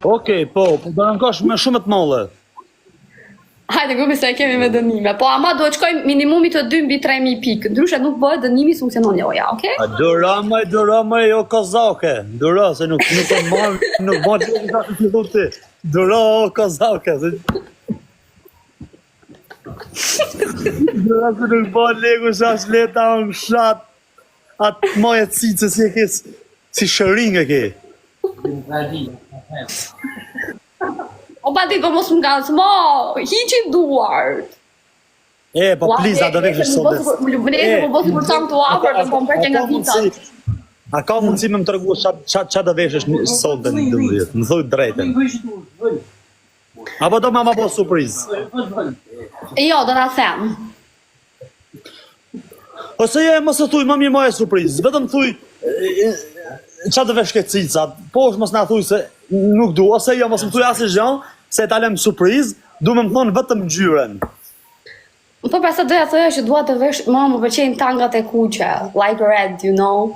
Okej, po do në kosh me shumë të molle. Hajde, grupi se e kemi me dënime. Po ama duhet shkojmë minimumi të 2 mbi 3.000 pikë. Ndryshe nuk bëhet dënimi funksionon loja, okay? Dura jo kozake. Dura se nuk marr, nuk bën çfarë të fillu ti. Dura kozake. Dura se nuk bën legu sa leta on shat. Atë moje cice si e ke si shëring e ke. O pa ti po mos më gazmo, hiqi duart. Po please, a do vesh sot. Lubnese po bësi për çam të afër të kompërke nga vitat. A ka mundësi me më tregu ç'a do veshësh sot në 12? Më thuaj drejtën. Apo do më bëj surprizë? Jo, do ta them. Ose mos e thuj, më mirë më surprizë. Vetëm thuj ç'a do vesh ke cicat. Po mos na thuj se nuk du, ose jo mos më thuj asnjë gjë, se ta lëm surprizë, du më thonë vetëm ngjyrën. Po pastaj doja të thoja që dua të vesh, më pëlqejnë tangat e kuqe, like red, you know.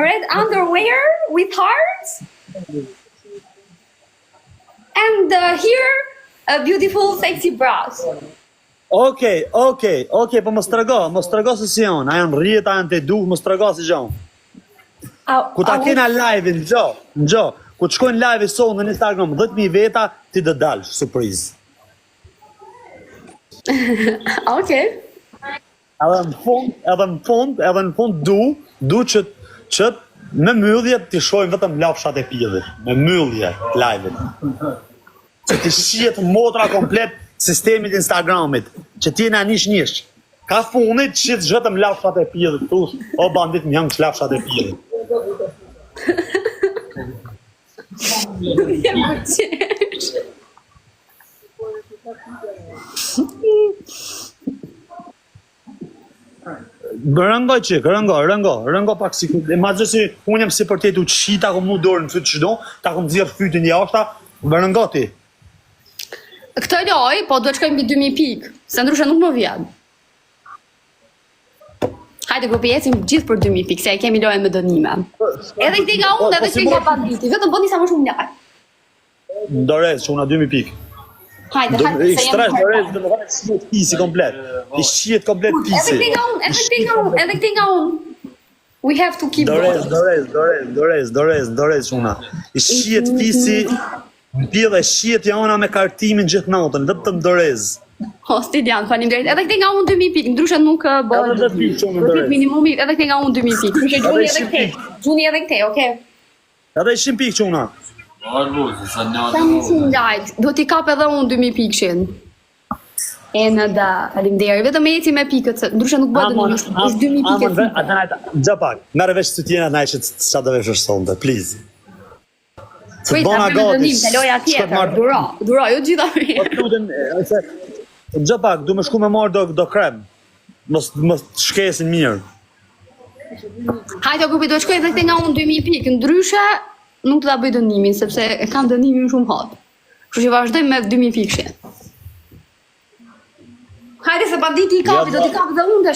Red underwear with hearts. And here a beautiful sexy bras. Okej, po mos trego se si janë, a janë rrihet, a janë të duh, mos trego si janë. Ku ta kena live-in, ngjo, ku të shkojnë live sot në Instagram 10.000 veta, ti do dalsh, surprizë. Okej. Edhe në fund du që me myllje ti shojnë vetëm lafshat e pjedhit, me myllje live-in. Që ti shihet motra komplet sistemit Instagramit, që ti na nish. Ka funit që të zhëtëm lafshat e pjedhit, thush, o bandit më janë lafshat e pjedhit. Rëngo qik, rëngo pak si, ma gjë si, unë jam si për tetu qi, ta kom mu dorën në fytë qdo, ta kom zirë fytin jashta, rëngo ti. Këtë loj, po duhet shkojmë mbi 2.000 pikë, se ndryshe nuk më vjen. Hajde grupi ecim gjithë për 2.000 pikë, se e kemi lojën me dënime. Edhe këti nga unë, edhe këti nga banditi, vetëm bëni sa më shumë njarë. Ndorez, që una 2.000 pikë. Hajde, se jam Ekstresh, Ndorez, dhe më hajtë shiet pisi komplet. I shiet komplet pisi. Edhe këti nga unë. We have to keep going. Ndorez, që una. I shiet pisi, pjedhe shiet jona me kartimin gjithë natën, vetëm Ndorez. O, Stilian, faleminderit. Edhe këti nga unë 2.000 pikë, ndryshe nuk bëhet. Edhe 10 pikë që unë Ndorez. Minimumi, edhe këti nga unë 2.000 pikë. Kështë gjuni edhe këte. Gjuni edhe këte, oke? Edhe 100 pikë që una. Sa më shumë lajt, do t'i kap edhe unë 2.000 pikëshin. E në da, faleminderit. Vetëm e eci me pikët, ndryshe nuk bëhet dhe ishtë 2.000 pikët. Gja pak, merë veç të tjena na që qa të vesh është sonde, please. Kujt, ta përnë dënim, të loja tjetër, duro, jo gjitha me. Gja pak, du me shku me marrë do krem, mos shkesin mirë. Hajde, grupi, do shkoj edhe këte nga unë 2.000 pikë, ndryshe nuk të da bëj dënimin, sepse e kam dënimin shumë hot. Kështu që vazhdoj me 2.000 pikë. Hajde se banditi i kapi, do t'i kapi dhe unë të